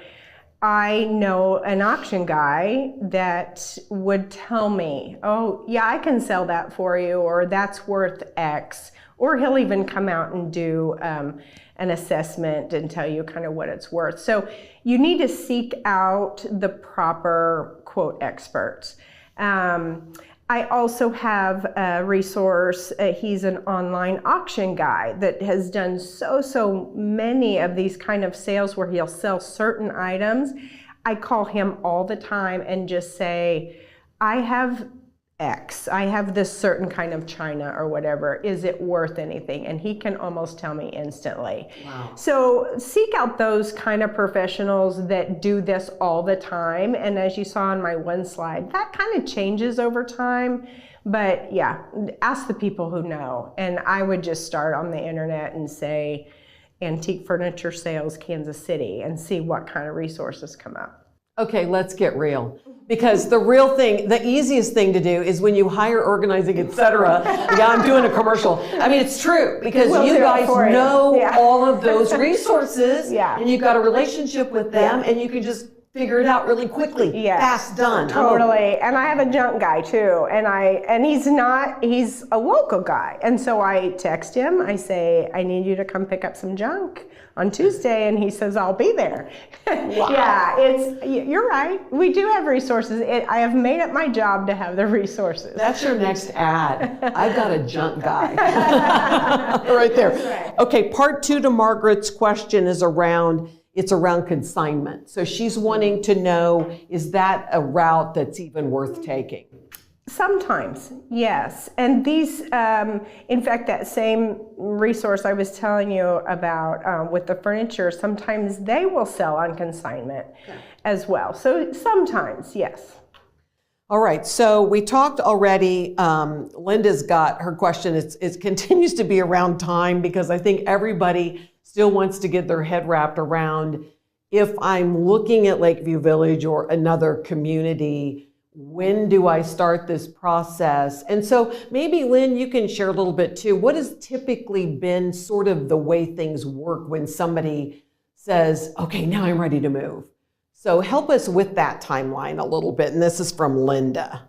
I know an auction guy that would tell me, oh, yeah, I can sell that for you, or that's worth X. Or he'll even come out and do an assessment and tell you kind of what it's worth. So you need to seek out the proper, quote, experts. I also have a resource. He's an online auction guy that has done so many of these kind of sales where he'll sell certain items. I call him all the time and just say, I have X. I have this certain kind of china or whatever. Is it worth anything? And he can almost tell me instantly. Wow. So seek out those kind of professionals that do this all the time. And as you saw on my one slide, that kind of changes over time. But yeah, ask the people who know. And I would just start on the internet and say, antique furniture sales, Kansas City, and see what kind of resources come up. Okay, let's get real. Because the real thing, the easiest thing to do is when you hire organizing, etc. Yeah, I'm doing a commercial. I mean, it's true because We'll you do it guys for you. know Yeah. all of those resources, Yeah. and you've got a relationship with them, and you can just figure it out really quickly. Yes, Fast, done. Totally. And I have a junk guy too, and he's a local guy, and so I text him. I say, I need you to come pick up some junk on Tuesday, and he says, I'll be there. Wow. Yeah, you're right. We do have resources. I have made it my job to have the resources. That's your next ad. I've got a junk guy. Right there. Right. Okay, part two to Margaret's question is around consignment. So she's wanting to know, is that a route that's even worth taking? Sometimes, yes. And these, in fact, that same resource I was telling you about with the furniture, sometimes they will sell on consignment as well. So sometimes, yes. All right, so we talked already, Linda's got her question, it continues to be around time because I think everybody still wants to get their head wrapped around, if I'm looking at Lakeview Village or another community, when do I start this process? And so maybe, Lynn, you can share a little bit too. What has typically been sort of the way things work when somebody says, okay, now I'm ready to move? So help us with that timeline a little bit. And this is from Linda.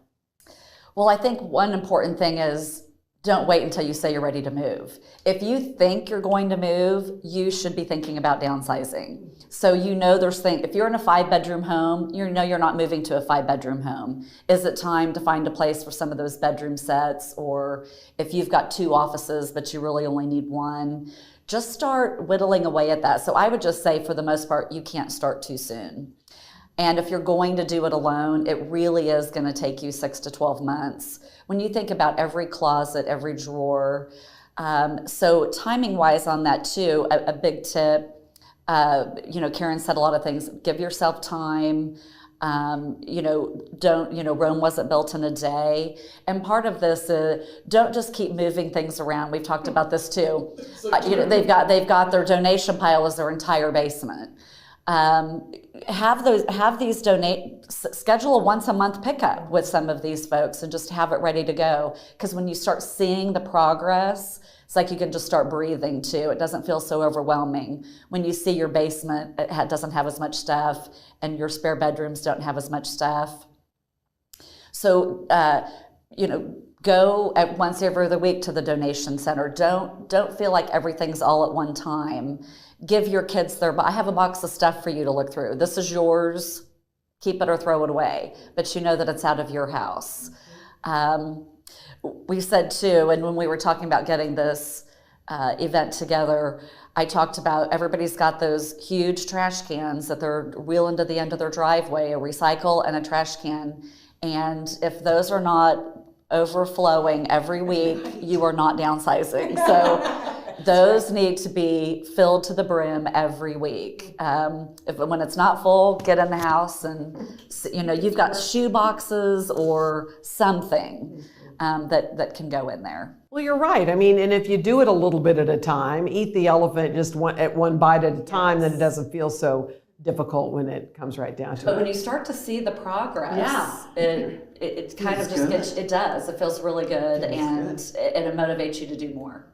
Well, I think one important thing is don't wait until you say you're ready to move. If you think you're going to move, you should be thinking about downsizing. So if you're in a 5-bedroom home, you know you're not moving to a 5-bedroom home. Is it time to find a place for some of those bedroom sets? Or if you've got 2 offices, but you really only need 1, just start whittling away at that. So I would just say, for the most part, you can't start too soon. And if you're going to do it alone, it really is going to take you 6 to 12 months. When you think about every closet, every drawer, so timing-wise on that too, a big tip, Karen said a lot of things. Give yourself time. Rome wasn't built in a day. And part of this is don't just keep moving things around. We've talked about this too. They've got their donation pile as their entire basement. Schedule a once a month pickup with some of these folks and just have it ready to go. Because when you start seeing the progress, it's like you can just start breathing too. It doesn't feel so overwhelming. When you see your basement, doesn't have as much stuff, and your spare bedrooms don't have as much stuff. So, go at once every other week to the donation center. Don't feel like everything's all at one time. Give your kids I have a box of stuff for you to look through. This is yours. Keep it or throw it away. But you know that it's out of your house. We said too, and when we were talking about getting this event together, I talked about everybody's got those huge trash cans that they're wheeling to the end of their driveway, a recycle and a trash can. And if those are not overflowing every week, you are not downsizing. So those need to be filled to the brim every week. When it's not full, get in the house and you've got shoe boxes or something that can go in there. Well, you're right. I mean, and if you do it a little bit at a time, eat the elephant just one bite at a time, then it doesn't feel so difficult when it comes right down to it. But when you start to see the progress, it kind of just gets, it does. It feels really good, and it motivates you to do more.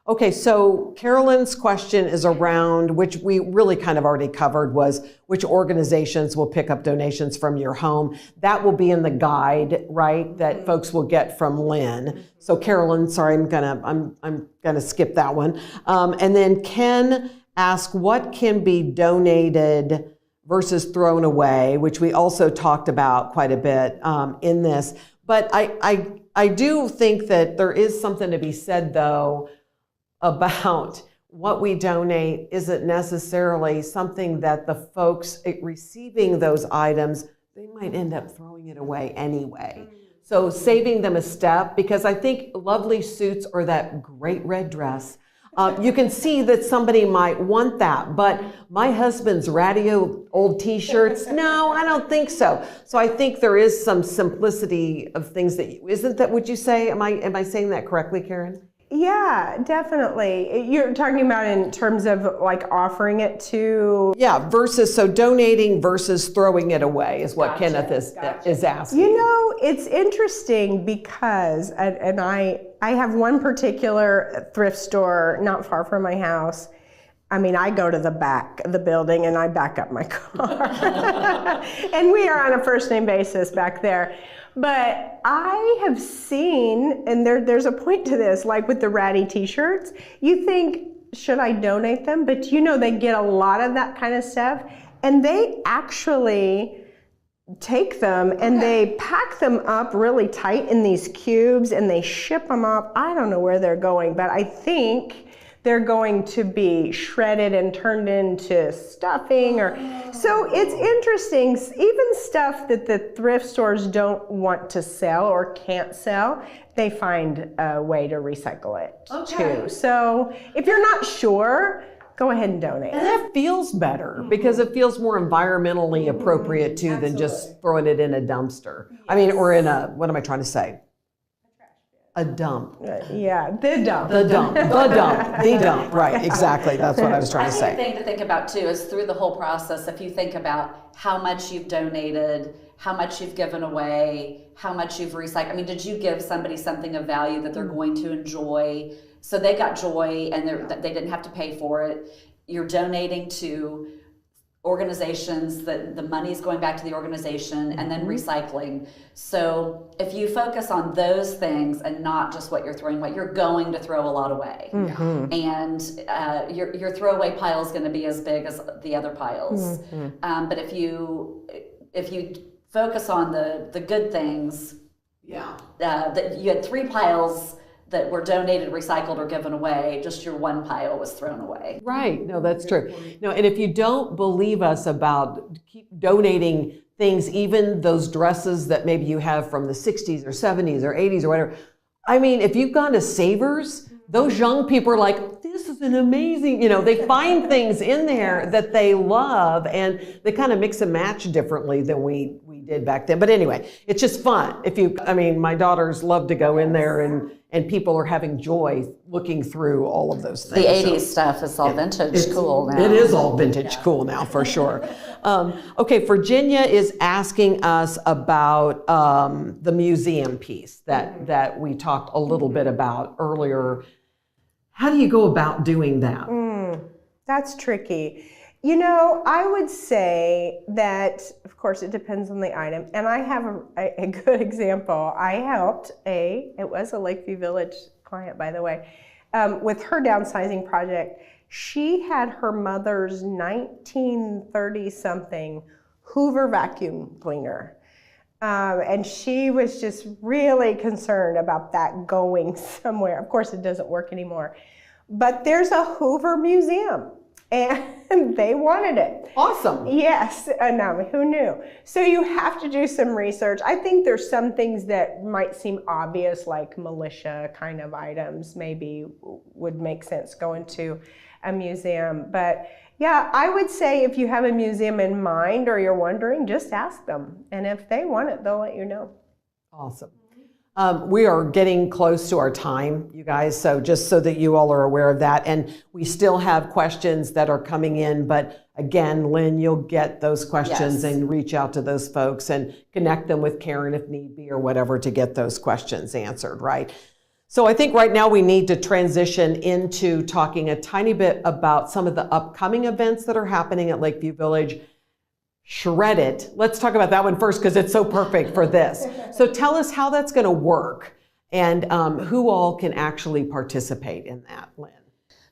Okay, so Carolyn's question is around, which we really kind of already covered, was which organizations will pick up donations from your home. That will be in the guide, right, that folks will get from Lynn. So Carolyn, sorry, I'm gonna skip that one. And then Ken asked, what can be donated versus thrown away, which we also talked about quite a bit in this. But I do think that there is something to be said, though, about what we donate isn't necessarily something that the folks receiving those items, they might end up throwing it away anyway. So saving them a step, because I think lovely suits or that great red dress, you can see that somebody might want that, but my husband's radio old t-shirts, no, I don't think so. So I think there is some simplicity of things isn't that, would you say, am I saying that correctly, Karen? Yeah, definitely. You're talking about in terms of like offering it to... Yeah, so donating versus throwing it away is what Kenneth is asking. You know, it's interesting because, and I have one particular thrift store not far from my house. I mean, I go to the back of the building and I back up my car. And we are on a first name basis back there. But I have seen, and there's a point to this, like with the ratty t-shirts, you think, should I donate them? But they get a lot of that kind of stuff, and they actually take them and they pack them up really tight in these cubes and they ship them up. I don't know where they're going, but I think they're going to be shredded and turned into stuffing so it's interesting, even stuff that the thrift stores don't want to sell or can't sell, they find a way to recycle it too. So if you're not sure, go ahead and donate. And that feels better because it feels more environmentally appropriate too than just throwing it in a dumpster. Yes. I mean, or in what am I trying to say? A dump. Yeah, the dump. The dump. The dump. Right, exactly. That's what I was trying to say. I think the thing to think about too is through the whole process, if you think about how much you've donated, how much you've given away, how much you've recycled. I mean, did you give somebody something of value that they're going to enjoy? So they got joy and they didn't have to pay for it. You're donating to organizations that the money is going back to the organization, and then recycling. So if you focus on those things and not just what you're throwing away, you're going to throw a lot away. And your throwaway pile is going to be as big as the other piles. But if you focus on the good things, that you had 3 piles that were donated, recycled, or given away, just your 1 pile was thrown away. Right, no, that's true. No, and if you don't believe us about keep donating things, even those dresses that maybe you have from the 60s or 70s or 80s or whatever, I mean, if you've gone to Savers, those young people are like, this is an amazing, they find things in there that they love, and they kind of mix and match differently than we did did back then. But anyway, it's just fun. My daughters love to go in there, and people are having joy looking through all of those things. The 80s stuff is all vintage cool now. It is all vintage cool now, for sure. Okay, Virginia is asking us about the museum piece that we talked a little bit about earlier. How do you go about doing that? That's tricky. You know, I would say that, of course, it depends on the item. And I have a good example. I helped it was a Lakeview Village client, by the way, with her downsizing project. She had her mother's 1930-something Hoover vacuum cleaner. And she was just really concerned about that going somewhere. Of course, it doesn't work anymore. But there's a Hoover museum, and they wanted it. Awesome. Yes, no, who knew? So you have to do some research. I think there's some things that might seem obvious, like militia kind of items maybe would make sense going to a museum. But yeah, I would say if you have a museum in mind or you're wondering, just ask them. And if they want it, they'll let you know. Awesome. We are getting close to our time, you guys, so just so that you all are aware of that. And we still have questions that are coming in, but again, Lynn, you'll get those questions and reach out to those folks and connect them with Karen if need be or whatever to get those questions answered, right? So I think right now we need to transition into talking a tiny bit about some of the upcoming events that are happening at Lakeview Village. Shred It. Let's talk about that one first because it's so perfect for this. So tell us how that's going to work and who all can actually participate in that, Lynn.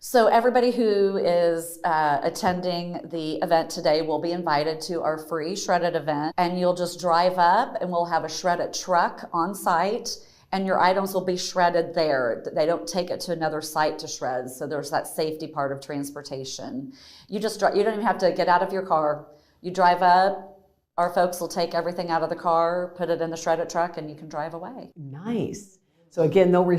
So everybody who is attending the event today will be invited to our free Shred It event, and you'll just drive up and we'll have a Shred It truck on site, and your items will be shredded there. They don't take it to another site to shred, so there's that safety part of transportation. You don't even have to get out of your car. You drive up, our folks will take everything out of the car, put it in the Shred It truck, and you can drive away. Nice. So again, will they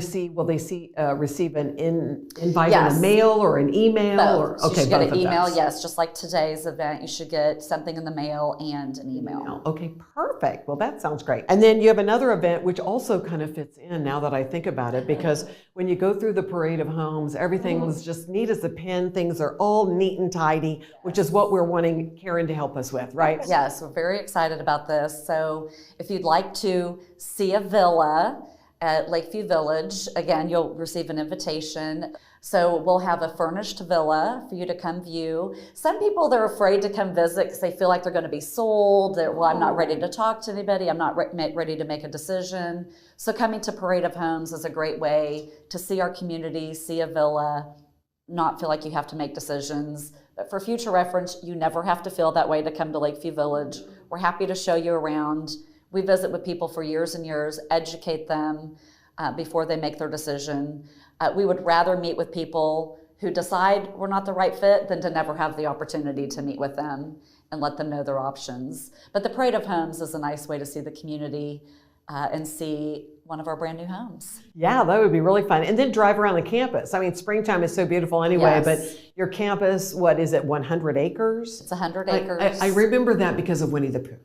receive an invite in the mail or an email? Both. Or, okay, you should get both an email, those. yes, just like today's event, you should get something in the mail and an email. Okay, perfect. Well, that sounds great. And then you have another event which also kind of fits in now that I think about it, because when you go through the Parade of Homes, everything was just neat as a pin. Things are all neat and tidy, which is what we're wanting Karen to help us with, right? Yes, we're very excited about this. So if you'd like to see a villa at Lakeview Village, again, you'll receive an invitation. So we'll have a furnished villa for you to come view. Some people, they're afraid to come visit because they feel like they're going to be sold. Well, I'm not ready to talk to anybody. I'm not ready to make a decision. So coming to Parade of Homes is a great way to see our community, see a villa, not feel like you have to make decisions. But for future reference, you never have to feel that way to come to Lakeview Village. We're happy to show you around. We visit with people for years and years, educate them before they make their decision. We would rather meet with people who decide we're not the right fit than to never have the opportunity to meet with them and let them know their options. But the Parade of Homes is a nice way to see the community and see one of our brand new homes. Yeah, that would be really fun. And then drive around the campus. I mean, springtime is so beautiful anyway, but your campus, what is it, 100 acres? It's 100 acres. I remember that because of Winnie the Pooh.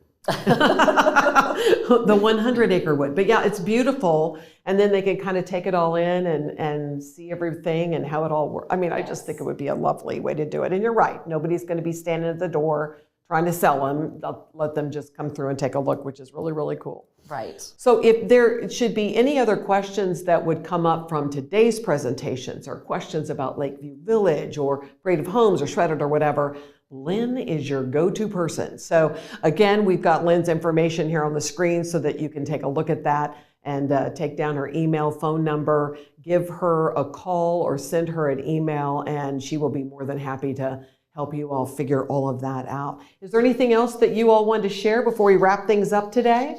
The 100-acre wood. But yeah, it's beautiful. And then they can kind of take it all in and see everything and how it all works. I mean, I just think it would be a lovely way to do it. And you're right. Nobody's going to be standing at the door trying to sell them. They'll let them just come through and take a look, which is really, really cool. Right. So if there should be any other questions that would come up from today's presentations or questions about Lakeview Village or Parade of Homes or Shred It or whatever, Lynn is your go-to person. So again, we've got Lynn's information here on the screen so that you can take a look at that and take down her email, phone number, give her a call or send her an email, and she will be more than happy to help you all figure all of that out. Is there anything else that you all want to share before we wrap things up today?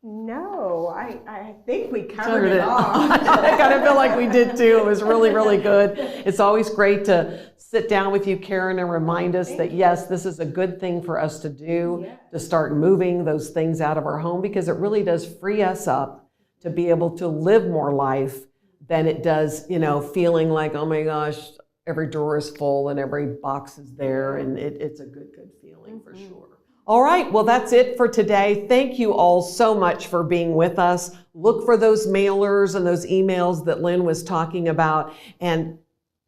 No, I think we covered it all. I kind of feel like we did too. It was really, really good. It's always great to sit down with you, Karen, and remind us that yes, this is a good thing for us to do, to start moving those things out of our home, because it really does free us up to be able to live more life than it does, feeling like, oh my gosh, every drawer is full and every box is there, and it's a good feeling for sure. All right, well, that's it for today. Thank you all so much for being with us. Look for those mailers and those emails that Lynn was talking about, and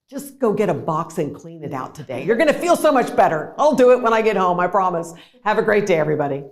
just go get a box and clean it out today. You're going to feel so much better. I'll do it when I get home, I promise. Have a great day, everybody.